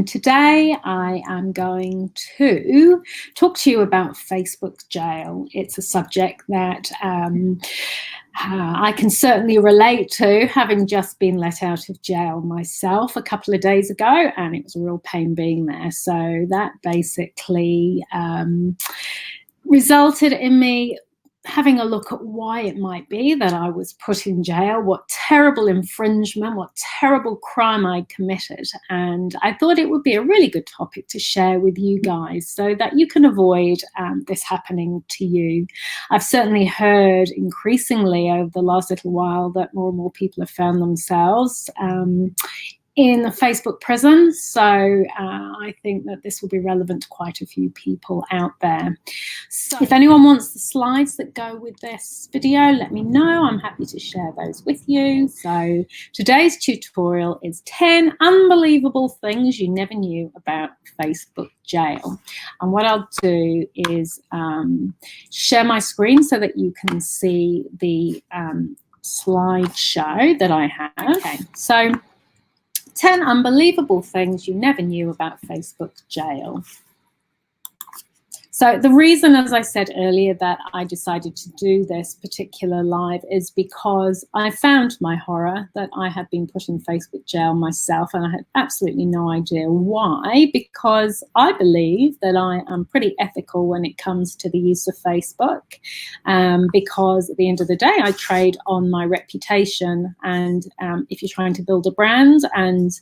Today I am going to talk to you about Facebook jail. It's a subject that I can certainly relate to, having just been let out of jail myself a couple of days ago, and it was a real pain being there. So that basically resulted in me having a look at why it might be that I was put in jail, what terrible infringement, what terrible crime I committed. And I thought it would be a really good topic to share with you guys so that you can avoid this happening to you. I've certainly heard increasingly over the last little while that more and more people have found themselves in the Facebook prison. So I think that this will be relevant to quite a few people out there. So if anyone wants the slides that go with this video, let me know. I'm happy to share those with you. So today's tutorial is 10 unbelievable things you never knew about Facebook jail. And what I'll do is share my screen so that you can see the slideshow that I have. Okay, so 10 unbelievable things you never knew about Facebook jail. So the reason, as I said earlier, that I decided to do this particular live is because I found, to my horror, that I had been put in Facebook jail myself, and I had absolutely no idea why, because I believe that I am pretty ethical when it comes to the use of Facebook, because at the end of the day, I trade on my reputation. And if you're trying to build a brand and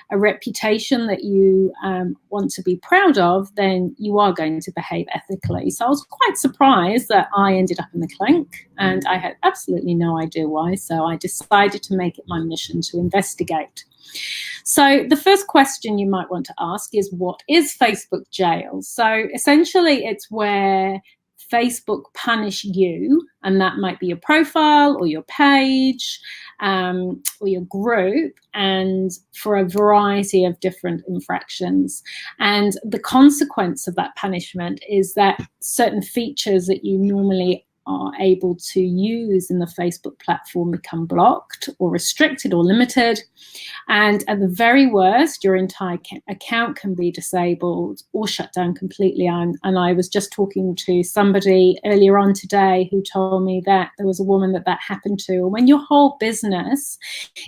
a reputation that you want to be proud of, then you are going to behave ethically. So I was quite surprised that I ended up in the clink, and I had absolutely no idea why. So I decided to make it my mission to investigate. So the first question you might want to ask is, what is Facebook jail? So essentially it's where Facebook punish you, and that might be your profile or your page or your group, and for a variety of different infractions. And the consequence of that punishment is that certain features that you normally are able to use in the Facebook platform become blocked or restricted or limited. And at the very worst, your entire account can be disabled or shut down completely. And I was just talking to somebody earlier on today who told me that there was a woman that happened to. And when your whole business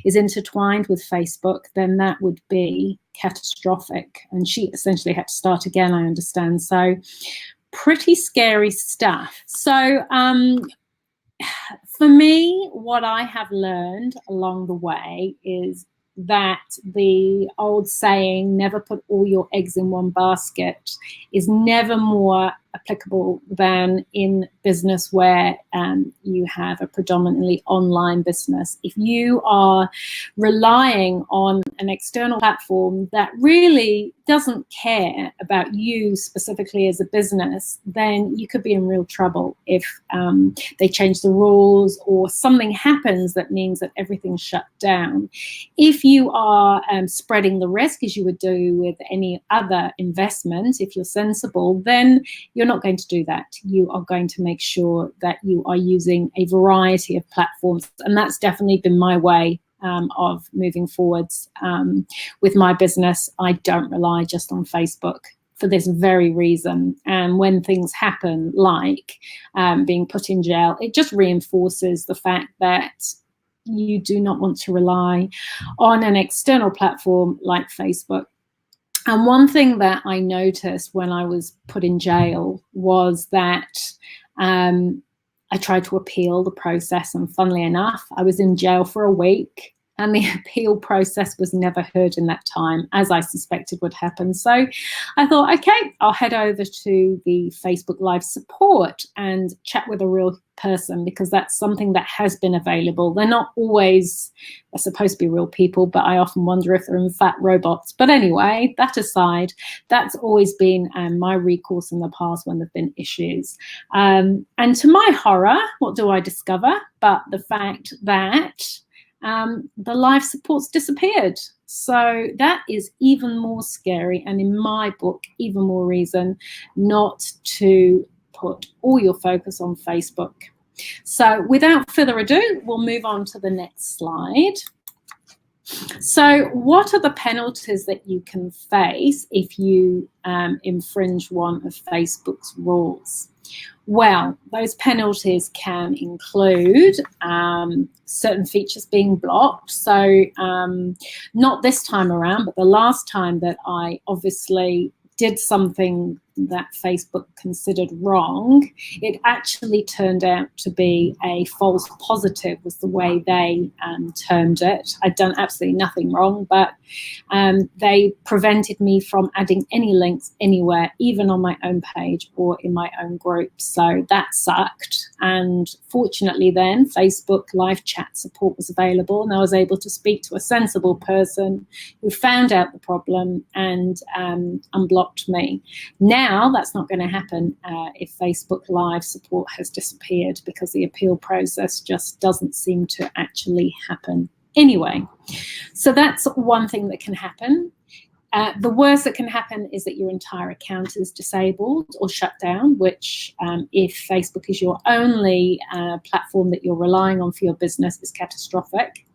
is intertwined with Facebook, then that would be catastrophic. And she essentially had to start again, I understand. So pretty scary stuff. So for me, what I have learned along the way is that the old saying, never put all your eggs in one basket, is never more applicable than in business where you have a predominantly online business. If you are relying on an external platform that really doesn't care about you specifically as a business, then you could be in real trouble if they change the rules or something happens that means that everything's shut down. If you are spreading the risk, as you would do with any other investment, if you're sensible, then you're not going to do that. You are going to make sure that you are using a variety of platforms. And that's definitely been my way of moving forwards with my business. I don't rely just on Facebook for this very reason. And when things happen, like being put in jail, it just reinforces the fact that you do not want to rely on an external platform like Facebook. And one thing that I noticed when I was put in jail was that I tried to appeal the process, and funnily enough, I was in jail for a week, and the appeal process was never heard in that time, as I suspected would happen. So I thought, okay, I'll head over to the Facebook Live support and chat with a real person, because that's something that has been available. They're not always, they're supposed to be real people, but I often wonder if they're in fact robots. But anyway, that aside, that's always been my recourse in the past when there've been issues. And to my horror, what do I discover? But the fact that the live support's disappeared. So that is even more scary, and in my book, even more reason not to put all your focus on Facebook. So without further ado, we'll move on to the next slide. So what are the penalties that you can face if you infringe one of Facebook's rules? Well, those penalties can include certain features being blocked. So not this time around, but the last time that I obviously did something that Facebook considered wrong, it actually turned out to be a false positive, was the way they termed it. I'd done absolutely nothing wrong, but they prevented me from adding any links anywhere, even on my own page or in my own group. So that sucked. And fortunately then, Facebook live chat support was available, and I was able to speak to a sensible person who found out the problem and unblocked me. Now that's not going to happen if Facebook live support has disappeared, because the appeal process just doesn't seem to actually happen anyway. So that's one thing that can happen. The worst that can happen is that your entire account is disabled or shut down, which if Facebook is your only platform that you're relying on for your business, is catastrophic.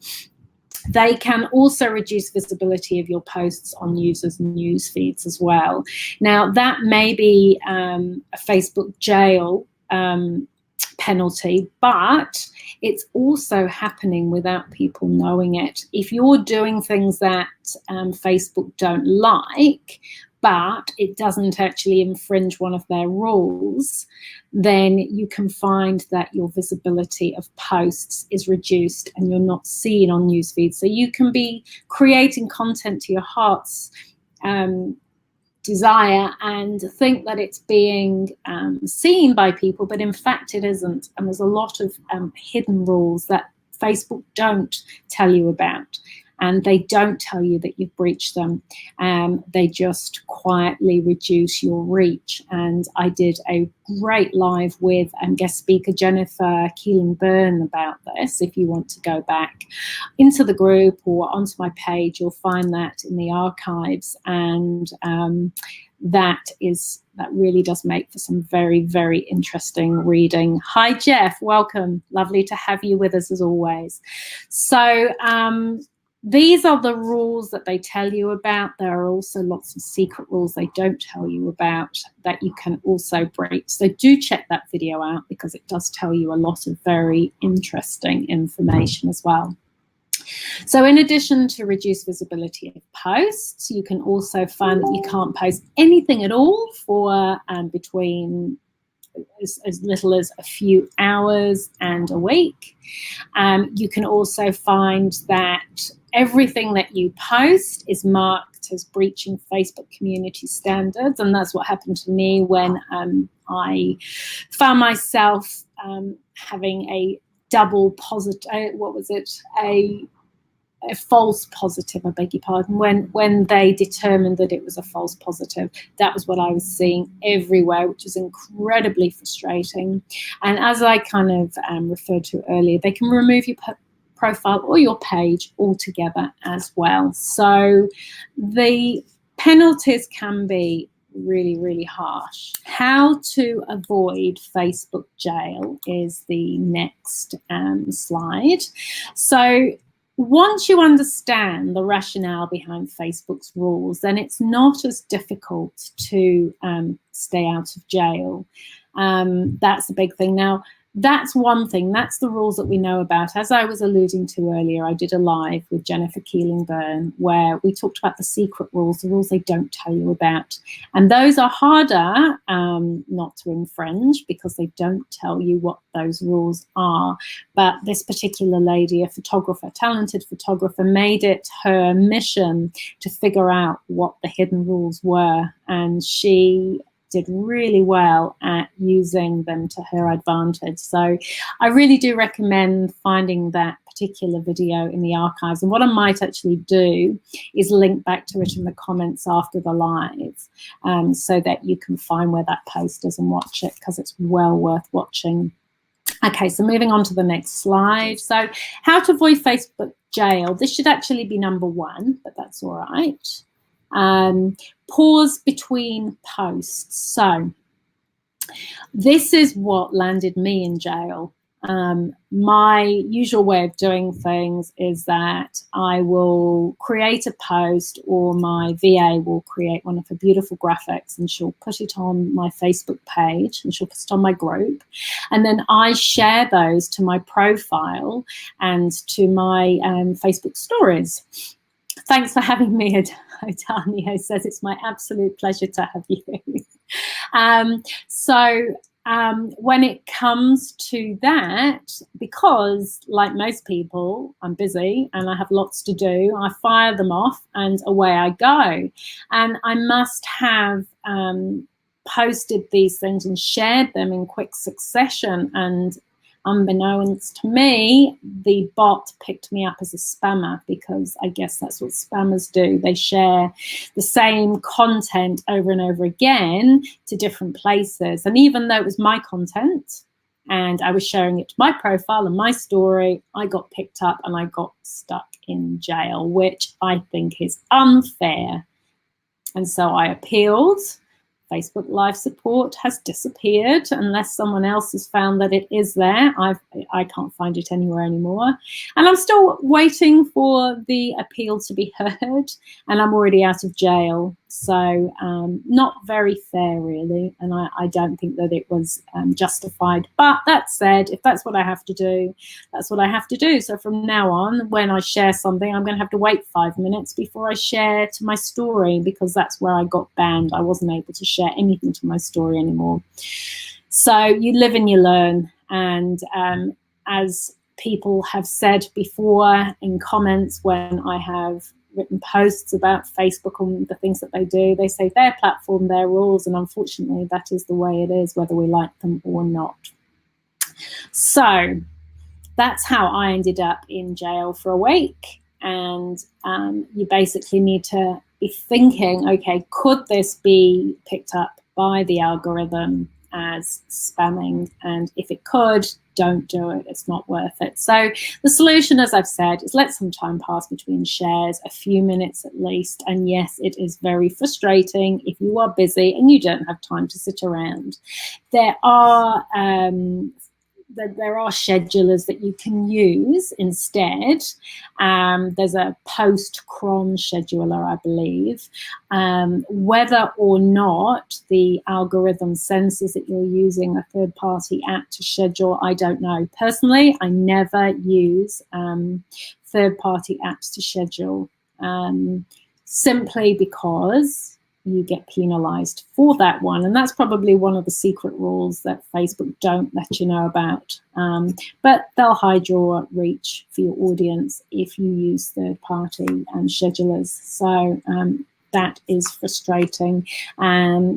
They can also reduce visibility of your posts on users' news feeds as well. Now, that may be a Facebook jail penalty, but it's also happening without people knowing it. If you're doing things that Facebook don't like, but it doesn't actually infringe one of their rules, then you can find that your visibility of posts is reduced and you're not seen on newsfeeds. So you can be creating content to your heart's desire and think that it's being seen by people, but in fact it isn't. And there's a lot of hidden rules that Facebook don't tell you about, and they don't tell you that you've breached them. They just quietly reduce your reach. And I did a great live with guest speaker Jennifer Keeling-Byrne about this. If you want to go back into the group or onto my page, you'll find that in the archives. And that really does make for some very, very interesting reading. Hi, Jeff. Welcome. Lovely to have you with us as always. So these are the rules that they tell you about. There are also lots of secret rules they don't tell you about that you can also breach. So do check that video out, because it does tell you a lot of very interesting information as well. So in addition to reduced visibility of posts, you can also find that you can't post anything at all for between as little as a few hours and a week. You can also find that everything that you post is marked as breaching Facebook community standards, and that's what happened to me when I found myself having a double positive, a false positive, I beg your pardon, when they determined that it was a false positive. That was what I was seeing everywhere, which is incredibly frustrating. And as I kind of referred to earlier, they can remove your profile or your page altogether as well. So the penalties can be really, really harsh. How to avoid Facebook jail is the next slide. So once you understand the rationale behind Facebook's rules, then it's not as difficult to stay out of jail. That's a big thing. Now, that's one thing. That's the rules that we know about. As I was alluding to earlier, I did a live with Jennifer Keeling-Byrne where we talked about the secret rules, the rules they don't tell you about. And those are harder not to infringe, because they don't tell you what those rules are. But this particular lady, a photographer, talented photographer, made it her mission to figure out what the hidden rules were. And she did really well at using them to her advantage. So I really do recommend finding that particular video in the archives. And what I might actually do is link back to it in the comments after the live, so that you can find where that post is and watch it, because it's well worth watching. Okay, so moving on to the next slide. So how to avoid Facebook jail. This should actually be number 1, but that's all right. Pause between posts. So this is what landed me in jail. My usual way of doing things is that I will create a post, or my VA will create one of her beautiful graphics, and she'll put it on my Facebook page, and she'll put it on my group, and then I share those to my profile and to my Facebook stories. Thanks for having me, Adania says. It's my absolute pleasure to have you. When it comes to that, because like most people, I'm busy and I have lots to do, I fire them off and away I go. And I must have posted these things and shared them in quick succession, and unbeknownst to me, the bot picked me up as a spammer, because I guess that's what spammers do. They share the same content over and over again to different places. And even though it was my content and I was sharing it to my profile and my story, I got picked up and I got stuck in jail, which I think is unfair. And so I appealed. Facebook Live support has disappeared unless someone else has found that it is there. I can't find it anywhere anymore. And I'm still waiting for the appeal to be heard, and I'm already out of jail. So not very fair, really. And I don't think that it was justified. But that said, if that's what I have to do, that's what I have to do. So from now on, when I share something, I'm going to have to wait 5 minutes before I share to my story, because that's where I got banned. I wasn't able to share anything to my story anymore. So you live and you learn. And as people have said before in comments, when I have written posts about Facebook and the things that they do, they say their platform, their rules, and unfortunately that is the way it is, whether we like them or not. So that's how I ended up in jail for a week. And you basically need to be thinking, okay, could this be picked up by the algorithm as spamming? And if it could, don't do it. It's not worth it. So the solution, as I've said, is let some time pass between shares, a few minutes at least. And yes, it is very frustrating if you are busy and you don't have time to sit around. There are schedulers that you can use instead. There's a post-cron scheduler, I believe. Whether or not the algorithm senses that you're using a third-party app to schedule, I don't know. Personally, I never use third-party apps to schedule, simply because you get penalized for that one. And that's probably one of the secret rules that Facebook don't let you know about. But they'll hide your reach for your audience if you use third-party schedulers. So that is frustrating.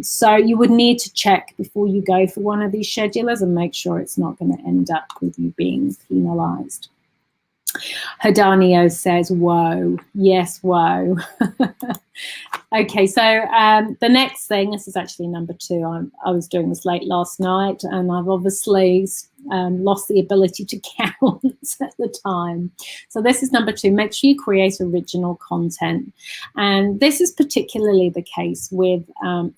So you would need to check before you go for one of these schedulers and make sure it's not going to end up with you being penalized. Hadanio says, whoa. Yes, whoa. Okay, so the next thing, this is actually number 2. I was doing this late last night, and I've obviously lost the ability to count at the time. So this is number 2. Make sure you create original content. And this is particularly the case with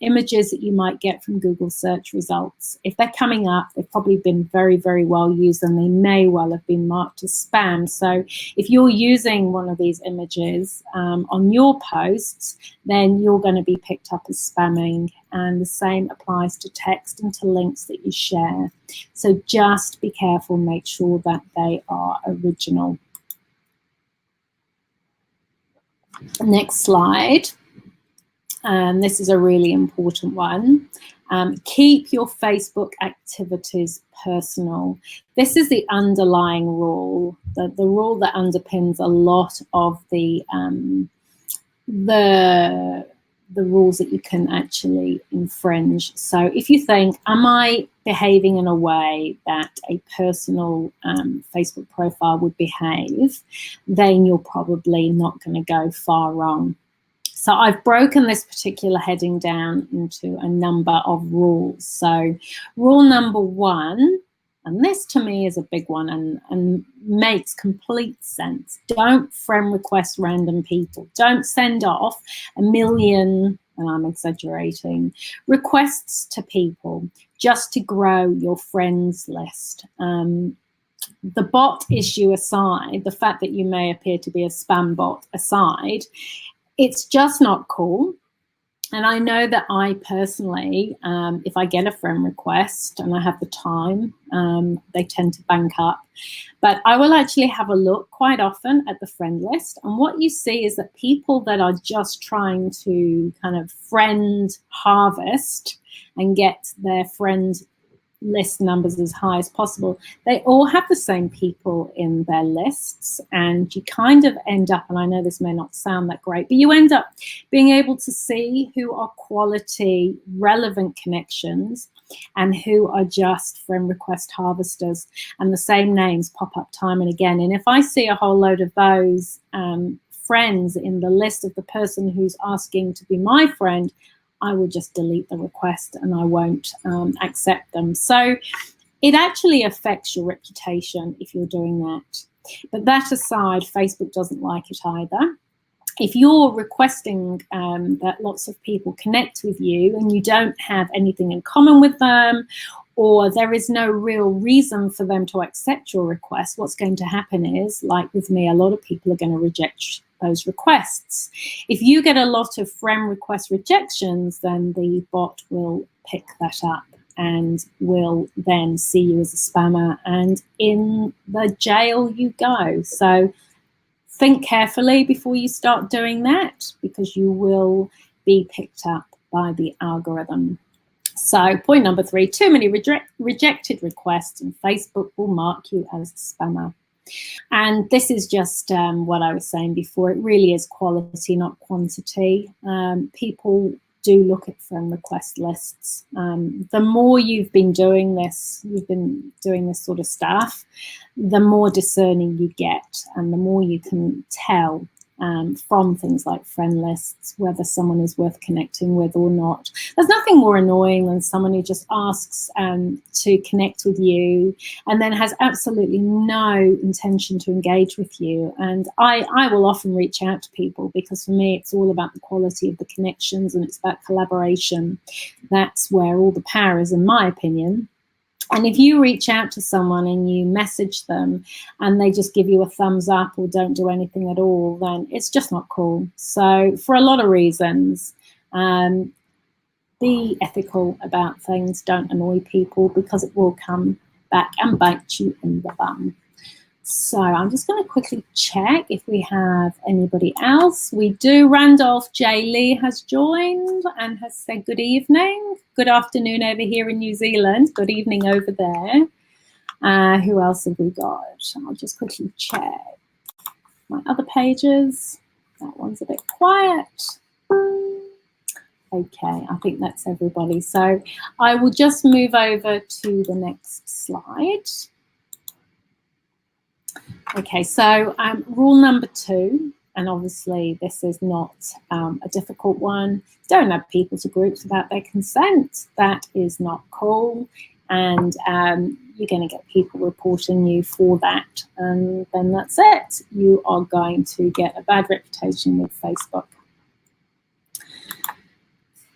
images that you might get from Google search results. If they're coming up, they've probably been very, very well used, and they may well have been marked as spam. So if you're using one of these images on your posts, then you're going to be picked up as spamming. And the same applies to text and to links that you share. So just be careful, make sure that they are original. Next slide. This is a really important one. Keep your Facebook activities personal. This is the underlying rule, the rule that underpins a lot of the rules that you can actually infringe. So if you think, am I behaving in a way that a personal Facebook profile would behave, then you're probably not going to go far wrong. So I've broken this particular heading down into a number of rules. So rule number 1, and this to me is a big one and makes complete sense. Don't friend request random people. Don't send off a million, and I'm exaggerating, requests to people just to grow your friends list. the bot issue aside, the fact that you may appear to be a spam bot aside, it's just not cool. And I know that I personally, if I get a friend request and I have the time, they tend to bank up. But I will actually have a look quite often at the friend list. And what you see is that people that are just trying to kind of friend harvest and get their friend list numbers as high as possible, they all have the same people in their lists, and you kind of end up, and I know this may not sound that great, but you end up being able to see who are quality relevant connections and who are just friend request harvesters, and the same names pop up time and again. And if I see a whole load of those friends in the list of the person who's asking to be my friend, I will just delete the request and I won't accept them. So it actually affects your reputation if you're doing that. But that aside, Facebook doesn't like it either. If you're requesting that lots of people connect with you and you don't have anything in common with them, or there is no real reason for them to accept your request, what's going to happen is, like with me, a lot of people are going to reject those requests. If you get a lot of friend request rejections, then the bot will pick that up and will then see you as a spammer, and in the jail you go. So think carefully before you start doing that, because you will be picked up by the algorithm. So point number 3, too many rejected requests and Facebook will mark you as a spammer. And this is just what I was saying before. It really is quality, not quantity. People do look at friend request lists. The more you've been doing this sort of stuff, the more discerning you get and the more you can tell from things like friend lists whether someone is worth connecting with or not. There's nothing more annoying than someone who just asks to connect with you and then has absolutely no intention to engage with you. And I will often reach out to people, because for me it's all about the quality of the connections and it's about collaboration. That's where all the power is, in my opinion. And if you reach out to someone and you message them and they just give you a thumbs up or don't do anything at all, then it's just not cool. So for a lot of reasons, be ethical about things. Don't annoy people, because it will come back and bite you in the bum. So I'm just going to quickly check if we have anybody else. We do. Randolph J. Lee has joined and has said good evening. Good afternoon over here in New Zealand. Good evening over there. Who else have we got? I'll just quickly check my other pages. That one's a bit quiet. Okay, I think that's everybody. So I will just move over to the next slide. Okay, so rule number 2, and obviously this is not a difficult one. Don't add people to groups without their consent. That is not cool, and you're going to get people reporting you for that, and then that's it. You are going to get a bad reputation with Facebook.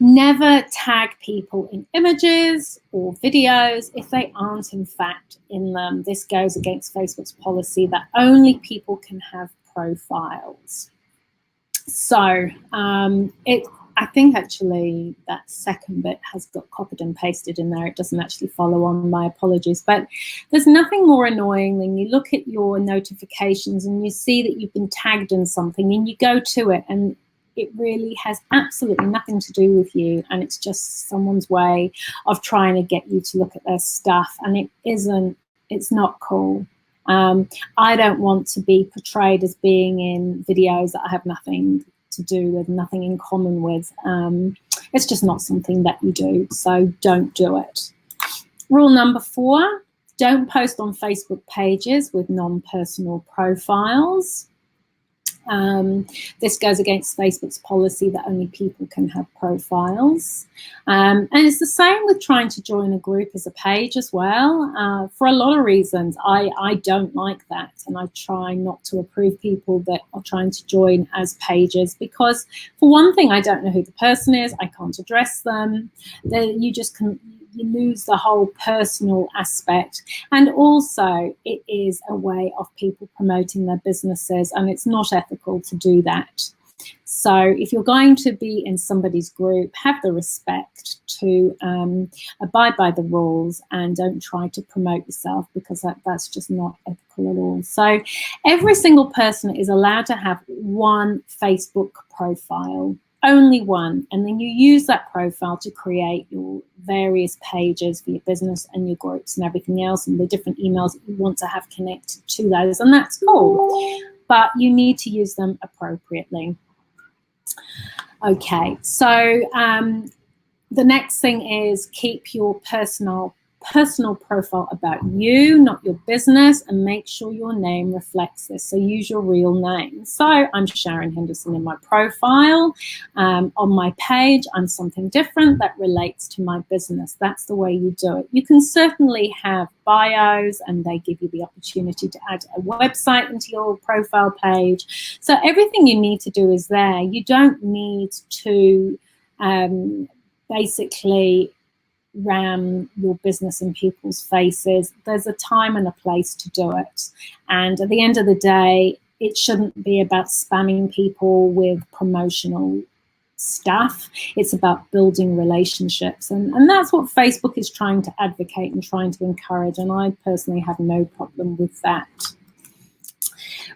Never tag people in images or videos if they aren't in fact in them. This goes against Facebook's policy that only people can have profiles. So I think actually that second bit has got copied and pasted in there. It doesn't actually follow on. My apologies. But there's nothing more annoying than you look at your notifications and you see that you've been tagged in something and you go to it and it really has absolutely nothing to do with you, and it's just someone's way of trying to get you to look at their stuff, and it's not cool. I don't want to be portrayed as being in videos that I have nothing to do with, nothing in common with. It's just not something that you do, so don't do it. Rule number 4, don't post on Facebook pages with non-personal profiles. This goes against Facebook's policy that only people can have profiles. And it's the same with trying to join a group as a page as well. For a lot of reasons, I don't like that. And I try not to approve people that are trying to join as pages, because for one thing, I don't know who the person is. I can't address them. You just can you lose the whole personal aspect. And also, it is a way of people promoting their businesses, and it's not ethical to do that. So if you're going to be in somebody's group, have the respect to abide by the rules and don't try to promote yourself, because that's just not ethical at all. So every single person is allowed to have one Facebook profile, only one, and then you use that profile to create your various pages for your business and your groups and everything else, and the different emails that you want to have connected to those, and that's cool, but you need to use them appropriately. Okay, so the next thing is keep your personal profile about you, not your business, and make sure your name reflects this. So use your real name. So I'm Sharon Henderson in my profile. On my page, I'm something different that relates to my business. That's the way you do it. You can certainly have bios, and they give you the opportunity to add a website into your profile page. So everything you need to do is there. You don't need to basically ram your business in people's faces. There's a time and a place to do it. And at the end of the day, it shouldn't be about spamming people with promotional stuff. It's about building relationships. And that's what Facebook is trying to advocate and trying to encourage. And I personally have no problem with that.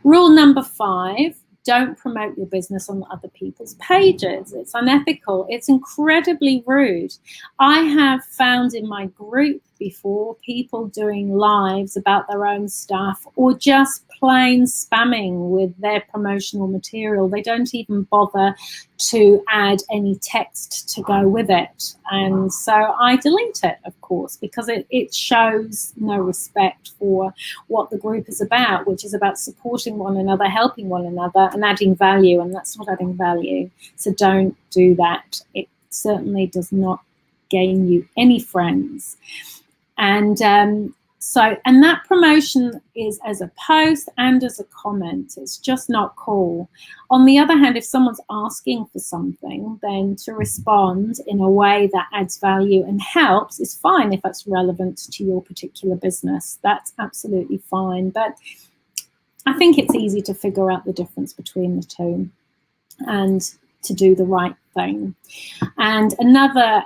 Rule number 5. Don't promote your business on other people's pages. It's unethical. It's incredibly rude. I have found in my group before people doing lives about their own stuff, or just plain spamming with their promotional material. They don't even bother to add any text to go with it. And so I delete it, of course, because it shows no respect for what the group is about, which is about supporting one another, helping one another, and adding value. And that's not adding value. So don't do that. It certainly does not gain you any friends. And and that promotion is as a post and as a comment. It's just not cool. On the other hand, if someone's asking for something, then to respond in a way that adds value and helps is fine if that's relevant to your particular business. That's absolutely fine. But I think it's easy to figure out the difference between the two and to do the right thing. And another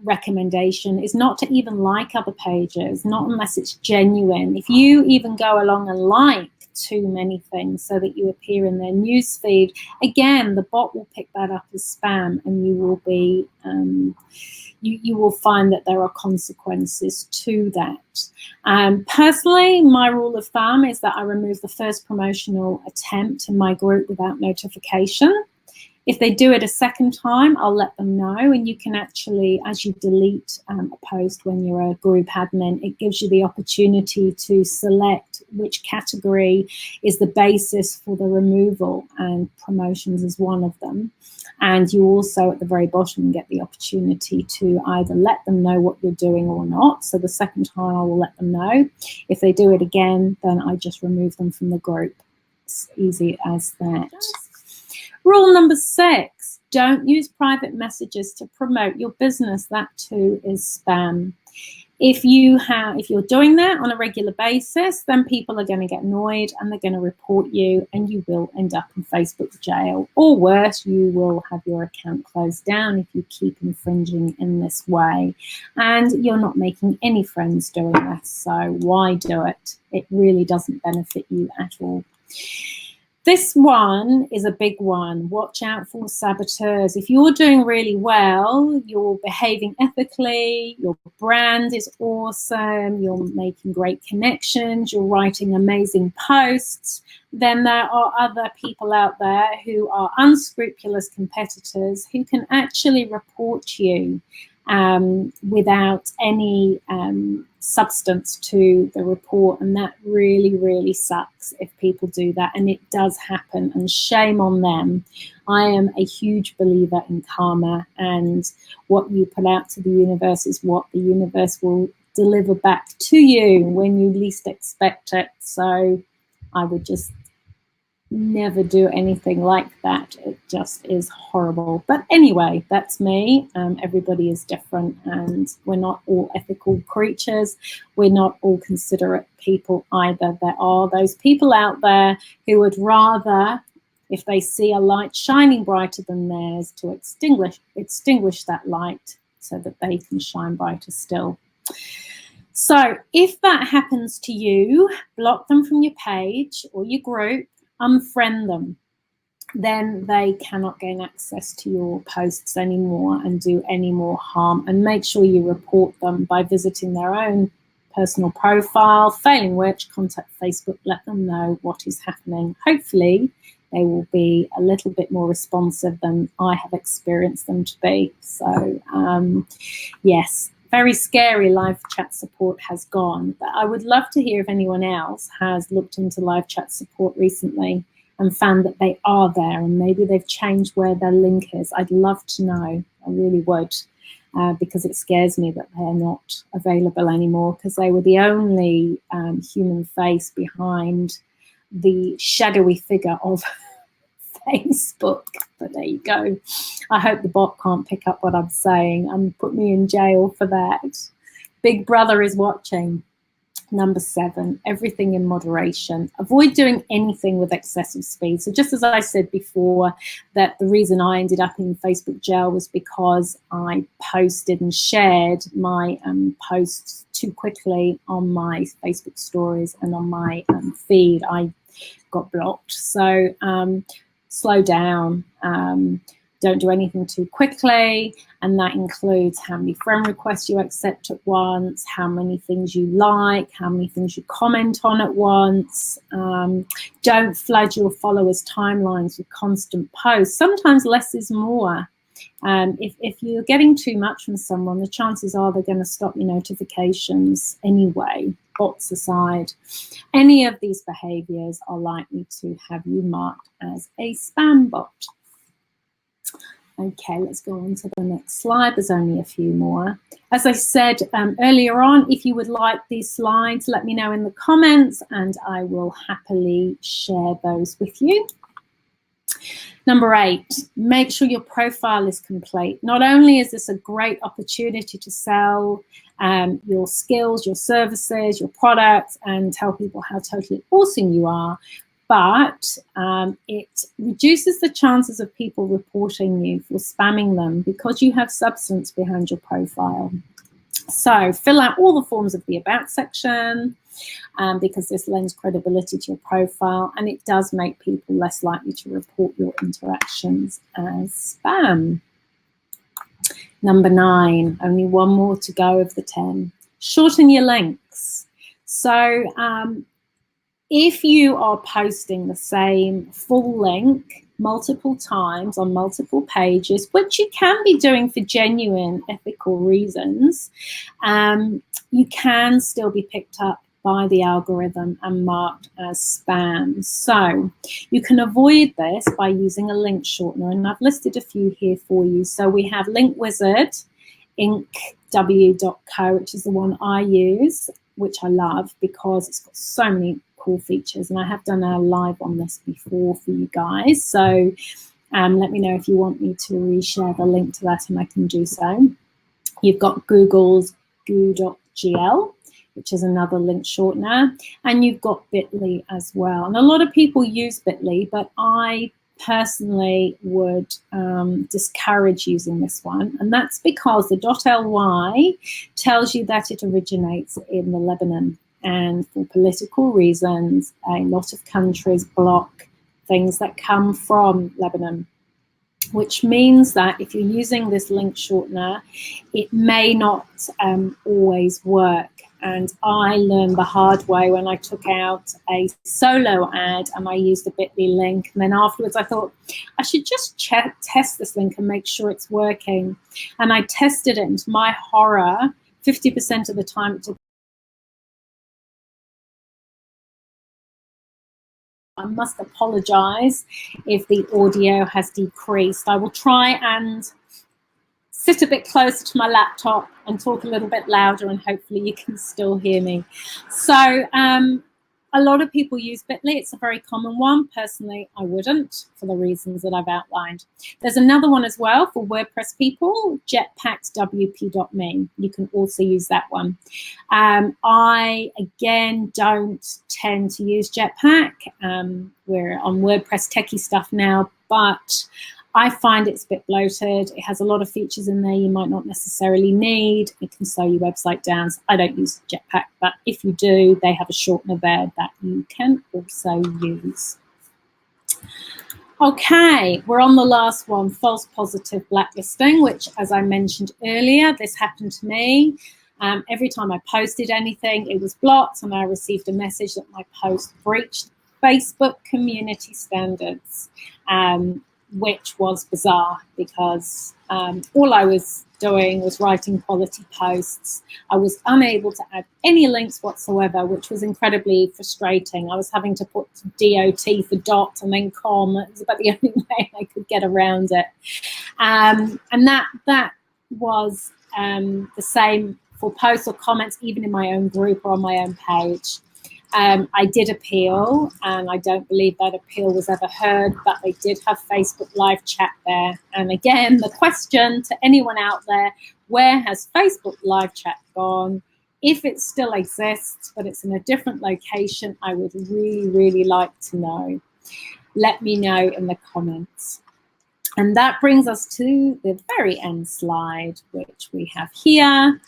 recommendation is not to even like other pages, not unless it's genuine. If you even go along and like too many things so that you appear in their newsfeed, again, the bot will pick that up as spam, and you will be you will find that there are consequences to that. Personally, my rule of thumb is that I remove the first promotional attempt in my group without notification. If they do it a second time, I'll let them know. And you can actually, as you delete a post when you're a group admin, it gives you the opportunity to select which category is the basis for the removal, and promotions is one of them. And you also, at the very bottom, get the opportunity to either let them know what you're doing or not. So the second time, I will let them know. If they do it again, then I just remove them from the group. It's easy as that. Rule number 6, don't use private messages to promote your business. That too is spam. If you're doing that on a regular basis, then people are going to get annoyed and they're going to report you, and you will end up in Facebook jail. Or worse, you will have your account closed down if you keep infringing in this way. And you're not making any friends doing this, so why do it? It really doesn't benefit you at all. This one is a big one. Watch out for saboteurs. If you're doing really well, you're behaving ethically, your brand is awesome, you're making great connections, you're writing amazing posts, then there are other people out there who are unscrupulous competitors who can actually report you without any substance to the report, and that really, really sucks if people do that, and it does happen, and shame on them. I am a huge believer in karma, and what you put out to the universe is what the universe will deliver back to you when you least expect it. So I would just never do anything like that. It just is horrible. But anyway, that's me. Everybody is different, and we're not all ethical creatures. We're not all considerate people either. There are those people out there who would rather, if they see a light shining brighter than theirs, to extinguish that light so that they can shine brighter still. So if that happens to you, block them from your page or your group, unfriend them. Then they cannot gain access to your posts anymore and do any more harm. And make sure you report them by visiting their own personal profile, failing which, contact Facebook, let them know what is happening. Hopefully, they will be a little bit more responsive than I have experienced them to be. So, yes, very scary live chat support has gone. But I would love to hear if anyone else has looked into live chat support recently and found that they are there, and maybe they've changed where their link is. I'd love to know. I really would, because it scares me that they're not available anymore, because they were the only human face behind the shadowy figure of Facebook. But there you go. I hope the bot can't pick up what I'm saying and put me in jail for that. Big Brother is watching. Number 7, everything in moderation. Avoid doing anything with excessive speed. So just as I said before, that the reason I ended up in Facebook jail was because I posted and shared my posts too quickly on my Facebook stories and on my feed. I got blocked. So slow down. Don't do anything too quickly, and that includes how many friend requests you accept at once, how many things you like, how many things you comment on at once. Don't flood your followers' timelines with constant posts. Sometimes less is more. If you're getting too much from someone, the chances are they're going to stop your notifications anyway, bots aside. Any of these behaviors are likely to have you marked as a spam bot. Okay, let's go on to the next slide. There's only a few more. As I said earlier on, if you would like these slides, let me know in the comments and I will happily share those with you. Number 8, make sure your profile is complete. Not only is this a great opportunity to sell your skills, your services, your products, and tell people how totally awesome you are, but it reduces the chances of people reporting you for spamming them because you have substance behind your profile. So fill out all the forms of the About section because this lends credibility to your profile, and it does make people less likely to report your interactions as spam. Number 9, only one more to go of the 10. Shorten your links. So if you are posting the same full link multiple times on multiple pages, which you can be doing for genuine ethical reasons, you can still be picked up by the algorithm and marked as spam. So you can avoid this by using a link shortener, and I've listed a few here for you. So we have Link Wizard, inkw.co, which is the one I use, which I love because it's got so many cool features, and I have done a live on this before for you guys, so let me know if you want me to reshare the link to that and I can do so. You've got Google's goo.gl, which is another link shortener, and you've got Bitly as well, and a lot of people use Bitly, but I personally would discourage using this one, and that's because the .ly tells you that it originates in the Lebanon. And for political reasons, a lot of countries block things that come from Lebanon, which means that if you're using this link shortener, it may not always work. And I learned the hard way when I took out a solo ad and I used a Bitly link. And then afterwards I thought, I should just test this link and make sure it's working. And I tested it, and to my horror, 50% of the time it took. I must apologize if the audio has decreased. I will try and sit a bit closer to my laptop and talk a little bit louder, and hopefully you can still hear me. So A lot of people use Bitly. It's a very common one. Personally, I wouldn't, for the reasons that I've outlined. There's another one as well for WordPress people, jetpackswp.me. You can also use that one. I, again, don't tend to use Jetpack. We're on WordPress techie stuff now, but I find it's a bit bloated. It has a lot of features in there you might not necessarily need. It can slow your website down. So I don't use Jetpack, but if you do, they have a shortener there that you can also use. Okay, we're on the last one, false positive blacklisting, which, as I mentioned earlier, this happened to me. Every time I posted anything, it was blocked, and I received a message that my post breached Facebook community standards. Which was bizarre because all I was doing was writing quality posts. I was unable to add any links whatsoever, which was incredibly frustrating. I was having to put DOT for dot and then com. It was about the only way I could get around it. And that was the same for posts or comments, even in my own group or on my own page. I did appeal, and I don't believe that appeal was ever heard, but they did have Facebook live chat there. And again, the question to anyone out there, where has Facebook live chat gone? If it still exists, but it's in a different location, I would really, really like to know. Let me know in the comments. And that brings us to the very end slide, which we have here.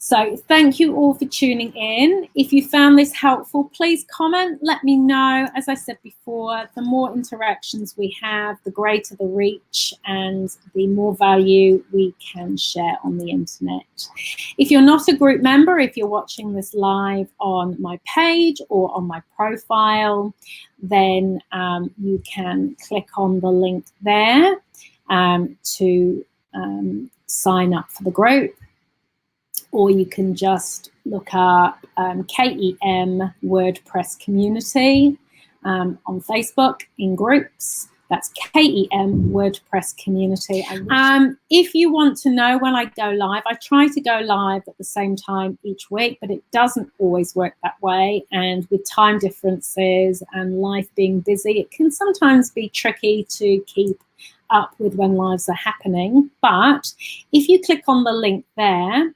So thank you all for tuning in. If you found this helpful, please comment, let me know. As I said before, the more interactions we have, the greater the reach and the more value we can share on the internet. If you're not a group member, if you're watching this live on my page or on my profile, then you can click on the link there to sign up for the group. Or you can just look up KEM WordPress Community on Facebook in groups. That's KEM WordPress Community. If you want to know when I go live, I try to go live at the same time each week, but it doesn't always work that way. And with time differences and life being busy, it can sometimes be tricky to keep up with when lives are happening. But if you click on the link there,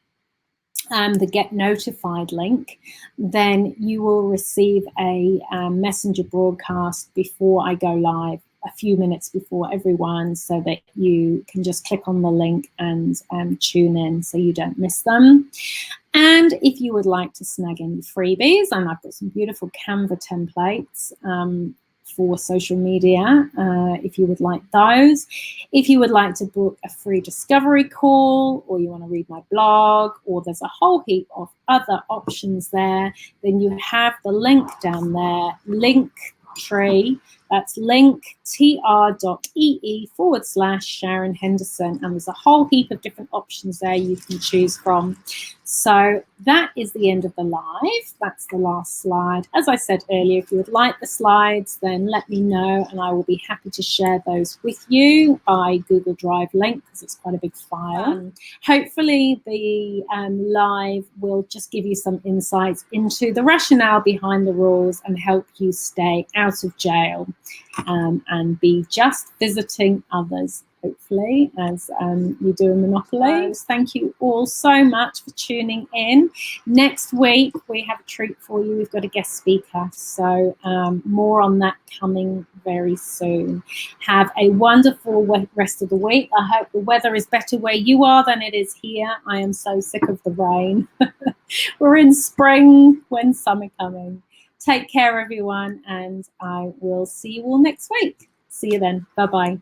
the Get Notified link, then you will receive a messenger broadcast before I go live, a few minutes before everyone, so that you can just click on the link and tune in so you don't miss them. And if you would like to snag any freebies, and I've got some beautiful Canva templates for social media, if you would like those. If you would like to book a free discovery call, or you want to read my blog, or there's a whole heap of other options there, then you have the link down there, Linktree. That's linktr.ee/Sharon Henderson. And there's a whole heap of different options there you can choose from. So that is the end of the live. That's the last slide. As I said earlier, if you would like the slides, then let me know, and I will be happy to share those with you by Google Drive link, because it's quite a big file. Hopefully the live will just give you some insights into the rationale behind the rules and help you stay out of jail and be just visiting others, hopefully, as you do in Monopoly. Thank you all so much for tuning in. Next week, we have a treat for you. We've got a guest speaker, so more on that coming very soon. Have a wonderful rest of the week. I hope the weather is better where you are than it is here. I am so sick of the rain. We're in spring. When's summer coming? Take care, everyone, and I will see you all next week. See you then. Bye-bye.